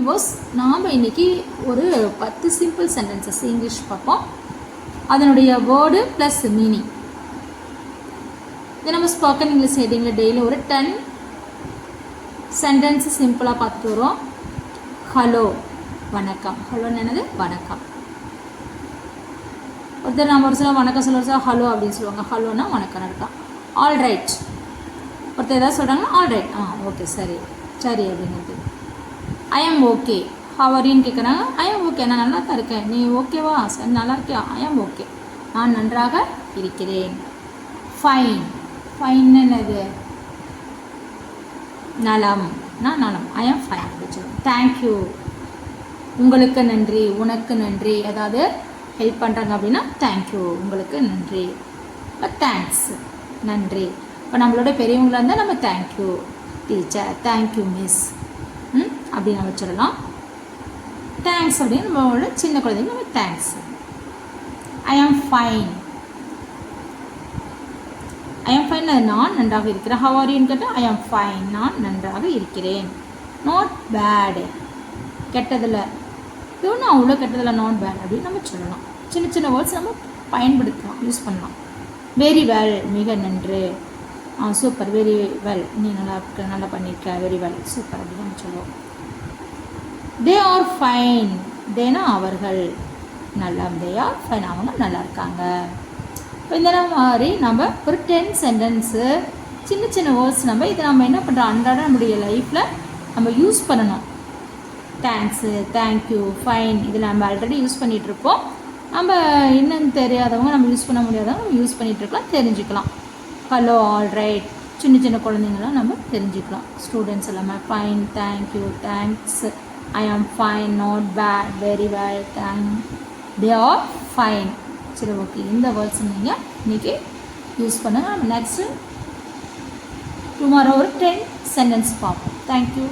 விவோஸ், நாம் இன்றைக்கி ஒரு 10 சிம்பிள் சென்டென்சஸ் இங்கிலீஷ் பார்ப்போம். அதனுடைய வேர்டு ப்ளஸ் மீனிங். இது நம்ம ஸ்போக்கன் இங்கிலீஷ் ஹெட்டிங்கில் டெய்லி ஒரு 10 சென்டென்ஸ் சிம்பிளாக பார்த்துட்டு வரோம். ஹலோ, வணக்கம். ஹலோன்னு என்னது? வணக்கம். ஒருத்தர் நம்ம ஒரு சில வணக்கம் சொல்ல ஹலோ அப்படின்னு சொல்லுவாங்க. ஹலோனா வணக்கம் அர்த்தம். All right. ஒருத்தர் ஏதாவது சொல்கிறாங்கன்னா ஆல் ரைட், ஓகே, சரி சரி அப்படிங்கிறது. I am okay. How are யூன்னு கேட்குறாங்க. ஐ எம் ஓகே, நான் நல்லா தான் இருக்கேன். நீ ஓகேவா? சரி, நல்லா இருக்கியா? ஐ எம் ஓகே, நான் நன்றாக இருக்கிறேன். ஃபைன். ஃபைன் என்னது? நலம். நான் நலம். ஐ எம் ஃபைன் அப்படின்னு சொல்லுவேன். தேங்க்யூ. உங்களுக்கு நன்றி, உனக்கு நன்றி. ஏதாவது ஹெல்ப் பண்ணுறாங்க அப்படின்னா தேங்க்யூ, உங்களுக்கு நன்றி. இப்போ தேங்க்ஸ், நன்றி. இப்போ நம்மளோட பெரியவங்களாக இருந்தால் நம்ம தேங்க்யூ டீச்சர், தேங்க்யூ மிஸ் அப்படின்னு நம்ம சொல்லலாம். தேங்க்ஸ் அப்படின்னு நம்மளோட சின்ன குழந்தைங்க நம்ம thanks. I am fine. I am fine, நான் நன்றாக இருக்கிறேன். ஹவ் ஆர் யூன்னு கேட்டால் ஐ ஆம் ஃபைன், நான் நன்றாக இருக்கிறேன். நாட் பேடு, கெட்டதில். இதுவும் நான் அவ்வளோ கெட்டதில், நாட் பேட் அப்படின்னு நம்ம சொல்லலாம். சின்ன சின்ன வேர்ட்ஸ் நம்ம பயன்படுத்தலாம், யூஸ் பண்ணலாம். வெரி வெல், மிக நன்று. சூப்பர், வெரி வெல், நீ நல்லா இருக்க, நல்லா பண்ணியிருக்க, வெரி வெல், சூப்பர் அப்படின்னு நம்ம சொல்லுவோம். தே ஆர் ஃபைன். தேனா அவர்கள். நல்லா, தே ஆர் ஃபைன், அவங்க நல்லா இருக்காங்க. இப்போ இந்த மாதிரி நம்ம ஒரு 10 சென்டென்ஸு சின்ன சின்ன வேர்ட்ஸ் இதை நம்ம என்ன பண்ணுறோம், அன்றாட நம்முடைய லைஃப்பில் நம்ம யூஸ் பண்ணணும். தேங்க்ஸு, தேங்க்யூ, ஃபைன், இதில் நம்ம ஆல்ரெடி யூஸ் பண்ணிகிட்ருப்போம். நம்ம இன்னும் தெரியாதவங்க, நம்ம யூஸ் பண்ண முடியாதவங்க நம்ம யூஸ் பண்ணிகிட்ருக்கலாம், தெரிஞ்சுக்கலாம். ஹலோ, ஆல் ரைட், சின்ன சின்ன குழந்தைங்களாம் நம்ம தெரிஞ்சுக்கலாம். ஸ்டூடெண்ட்ஸ் எல்லாமே fine, thank you, thanks, I am fine, not bad, very well, they are fine. சரி, ஓகே, இந்த வேர்ட்ஸ் நீங்கள் இன்றைக்கி யூஸ் பண்ணுங்கள். நம்ம நெக்ஸ்ட்டு டுமாரோ ஒரு 10 சென்டென்ஸ் பார்ப்போம். தேங்க்யூ.